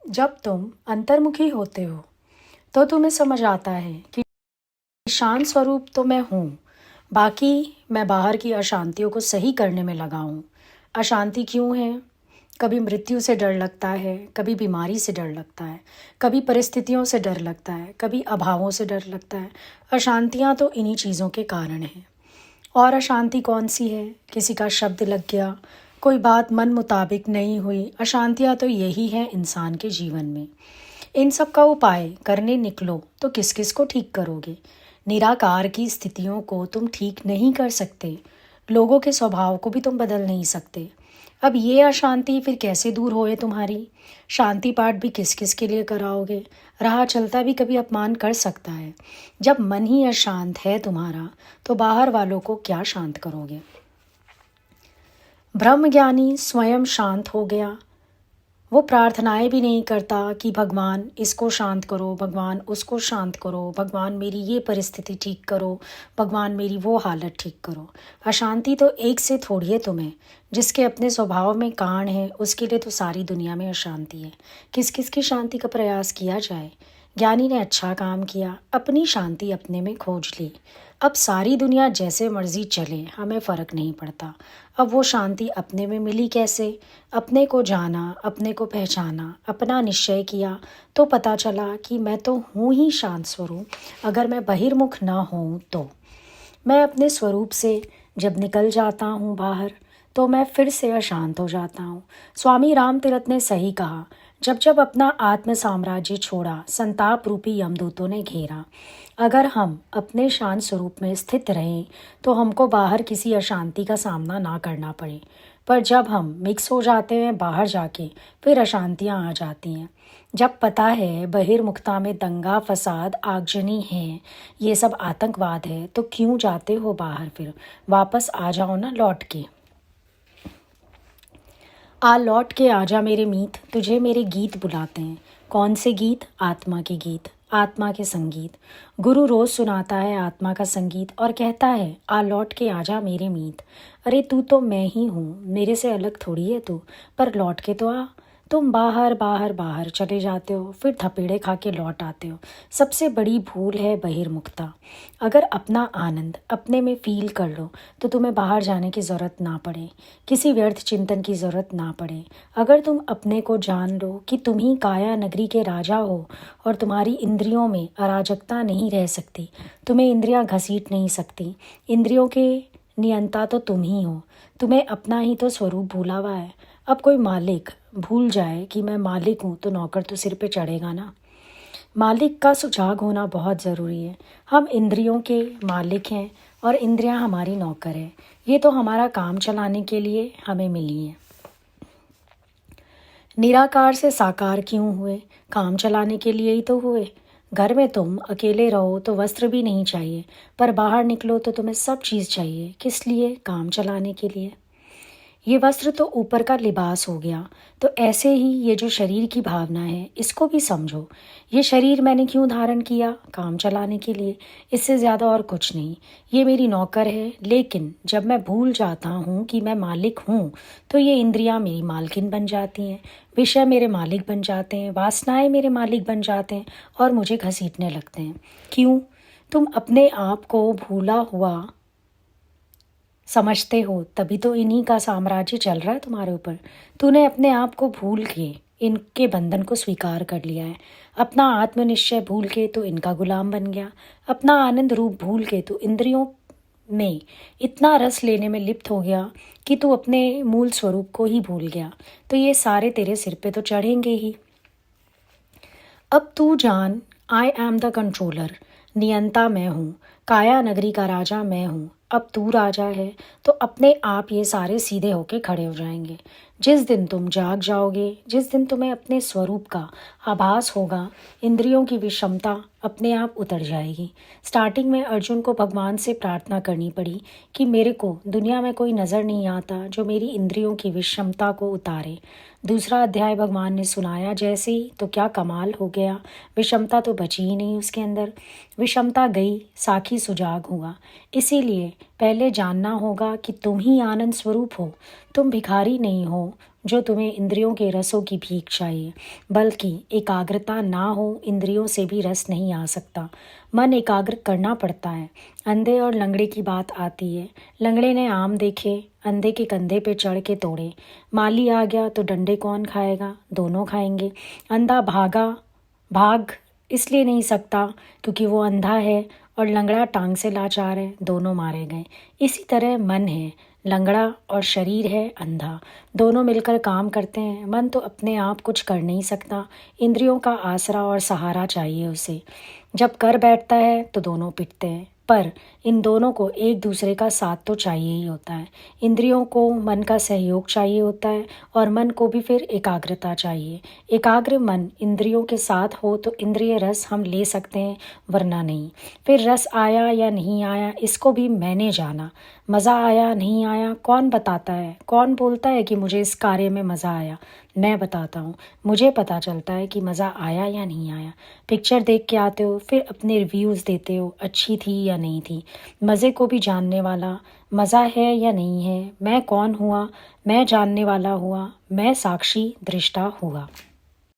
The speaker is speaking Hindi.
जब तुम अंतर्मुखी होते हो तो तुम्हें समझ आता है कि शांत स्वरूप तो मैं हूँ, बाकी मैं बाहर की अशांतियों को सही करने में लगा हूँ। अशांति क्यों है? कभी मृत्यु से डर लगता है, कभी बीमारी से डर लगता है, कभी परिस्थितियों से डर लगता है, कभी अभावों से डर लगता है। अशांतियाँ तो इन्हीं चीज़ों के कारण हैं। और अशांति कौन सी है? किसी का शब्द लग गया, कोई बात मन मुताबिक नहीं हुई। अशांतियाँ तो यही हैं इंसान के जीवन में। इन सब का उपाय करने निकलो तो किस किस को ठीक करोगे? निराकार की स्थितियों को तुम ठीक नहीं कर सकते, लोगों के स्वभाव को भी तुम बदल नहीं सकते। अब ये अशांति फिर कैसे दूर होए तुम्हारी? शांति पाठ भी किस किस के लिए कराओगे? राह चलता भी कभी अपमान कर सकता है। जब मन ही अशांत है तुम्हारा तो बाहर वालों को क्या शांत करोगे? ब्रह्मज्ञानी स्वयं शांत हो गया, वो प्रार्थनाएं भी नहीं करता कि भगवान इसको शांत करो, भगवान उसको शांत करो, भगवान मेरी ये परिस्थिति ठीक करो, भगवान मेरी वो हालत ठीक करो। अशांति तो एक से थोड़ी है तुम्हें। जिसके अपने स्वभाव में कान है उसके लिए तो सारी दुनिया में अशांति है। किस किस की शांति का प्रयास किया जाए? ज्ञानी ने अच्छा काम किया, अपनी शांति अपने में खोज ली। अब सारी दुनिया जैसे मर्जी चले, हमें फ़र्क नहीं पड़ता। अब वो शांति अपने में मिली कैसे? अपने को जाना, अपने को पहचाना, अपना निश्चय किया तो पता चला कि मैं तो हूँ ही शांत स्वरूप। अगर मैं बहिर्मुख ना हूँ तो मैं अपने स्वरूप से जब निकल जाता हूँ बाहर तो मैं फिर से अशांत हो जाता हूँ। स्वामी राम तीरथ ने सही कहा, जब जब अपना आत्म साम्राज्य छोड़ा, संताप रूपी यमदूतों ने घेरा। अगर हम अपने शांत स्वरूप में स्थित रहें तो हमको बाहर किसी अशांति का सामना ना करना पड़े। पर जब हम मिक्स हो जाते हैं बाहर जाके, फिर अशांतियाँ आ जाती हैं। जब पता है बहिर्मुखता में दंगा फसाद आगजनी है, ये सब आतंकवाद है, तो क्यों जाते हो बाहर? फिर वापस आ जाओ ना लौट के। आ लौट के आजा मेरे मीत, तुझे मेरे गीत बुलाते हैं। कौन से गीत? आत्मा के गीत, आत्मा के संगीत। गुरु रोज सुनाता है आत्मा का संगीत और कहता है आ लौट के आजा मेरे मीत। अरे तू तो मैं ही हूँ, मेरे से अलग थोड़ी है तू, पर लौट के तो आ। तुम बाहर बाहर बाहर चले जाते हो, फिर थपेड़े खा के लौट आते हो। सबसे बड़ी भूल है बहिर्मुखता। अगर अपना आनंद अपने में फील कर लो तो तुम्हें बाहर जाने की ज़रूरत ना पड़े, किसी व्यर्थ चिंतन की ज़रूरत ना पड़े। अगर तुम अपने को जान लो कि तुम ही काया नगरी के राजा हो और तुम्हारी इंद्रियों में अराजकता नहीं रह सकती, तुम्हें इंद्रियां घसीट नहीं सकती, इंद्रियों के नियंता तो तुम ही हो। तुम्हें अपना ही तो स्वरूप भूला हुआ है। अब कोई मालिक भूल जाए कि मैं मालिक हूँ तो नौकर तो सिर पे चढ़ेगा ना। मालिक का सुजाग होना बहुत ज़रूरी है। हम इंद्रियों के मालिक हैं और इंद्रियां हमारी नौकर है। ये तो हमारा काम चलाने के लिए हमें मिली है। निराकार से साकार क्यों हुए? काम चलाने के लिए ही तो हुए। घर में तुम अकेले रहो तो वस्त्र भी नहीं चाहिए, पर बाहर निकलो तो तुम्हें सब चीज़ चाहिए। किस लिए? काम चलाने के लिए। ये वस्त्र तो ऊपर का लिबास हो गया, तो ऐसे ही ये जो शरीर की भावना है इसको भी समझो। ये शरीर मैंने क्यों धारण किया? काम चलाने के लिए, इससे ज़्यादा और कुछ नहीं। ये मेरी नौकर है, लेकिन जब मैं भूल जाता हूँ कि मैं मालिक हूँ तो ये इंद्रियाँ मेरी मालकिन बन जाती हैं, विषय मेरे मालिक बन जाते हैं, वासनाएं मेरे मालिक बन जाते हैं और मुझे घसीटने लगते हैं। क्यों? तुम अपने आप को भूला हुआ समझते हो, तभी तो इन्हीं का साम्राज्य चल रहा है तुम्हारे ऊपर। तूने अपने आप को भूल के इनके बंधन को स्वीकार कर लिया है। अपना आत्मनिश्चय भूल के तो इनका गुलाम बन गया। अपना आनंद रूप भूल के तो इंद्रियों में इतना रस लेने में लिप्त हो गया कि तू अपने मूल स्वरूप को ही भूल गया। तो ये सारे तेरे सिर पे तो चढ़ेंगे ही। अब तू जान, आई एम द कंट्रोलर, नियंता मैं हूँ, काया नगरी का राजा मैं हूँ। अब तू राजा है तो अपने आप ये सारे सीधे होके खड़े हो जाएंगे। जिस दिन तुम जाग जाओगे, जिस दिन तुम्हें अपने स्वरूप का आभास होगा, इंद्रियों की विषमता अपने आप उतर जाएगी। स्टार्टिंग में अर्जुन को भगवान से प्रार्थना करनी पड़ी कि मेरे को दुनिया में कोई नज़र नहीं आता जो मेरी इंद्रियों की विषमता को उतारे। दूसरा अध्याय भगवान ने सुनाया जैसे ही तो क्या कमाल हो गया। विषमता तो बची ही नहीं उसके अंदर। विषमता गई, साखी सुजाग हुआ। इसीलिए पहले जानना होगा कि तुम ही आनंद स्वरूप हो। तुम भिखारी नहीं हो जो तुम्हें इंद्रियों के रसों की भीख चाहिए, बल्कि एकाग्रता ना हो इंद्रियों से भी रस नहीं आ सकता। मन एकाग्र करना पड़ता है। अंधे और लंगड़े की बात आती है। लंगड़े ने आम देखे, अंधे के कंधे पे चढ़ के तोड़े। माली आ गया तो डंडे कौन खाएगा? दोनों खाएंगे। अंधा भाग इसलिए नहीं सकता क्योंकि वो अंधा है, और लंगड़ा टांग से लाचार है, दोनों मारे गए। इसी तरह मन है लंगड़ा और शरीर है अंधा, दोनों मिलकर काम करते हैं। मन तो अपने आप कुछ कर नहीं सकता, इंद्रियों का आसरा और सहारा चाहिए उसे। जब कर बैठता है तो दोनों पिटते हैं, पर इन दोनों को एक दूसरे का साथ तो चाहिए ही होता है। इंद्रियों को मन का सहयोग चाहिए होता है, और मन को भी फिर एकाग्रता चाहिए। एकाग्र मन इंद्रियों के साथ हो तो इंद्रिय रस हम ले सकते हैं, वरना नहीं। फिर रस आया या नहीं आया इसको भी मैंने जाना। मज़ा आया नहीं आया कौन बताता है? कौन बोलता है कि मुझे इस कार्य में मज़ा आया? मैं बताता हूँ। मुझे पता चलता है कि मज़ा आया या नहीं आया। पिक्चर देख के आते हो, फिर अपने रिव्यूज़ देते हो, अच्छी थी या नहीं थी। मज़े को भी जानने वाला, मज़ा है या नहीं है। मैं कौन हुआ? मैं जानने वाला हुआ, मैं साक्षी दृष्टा हुआ।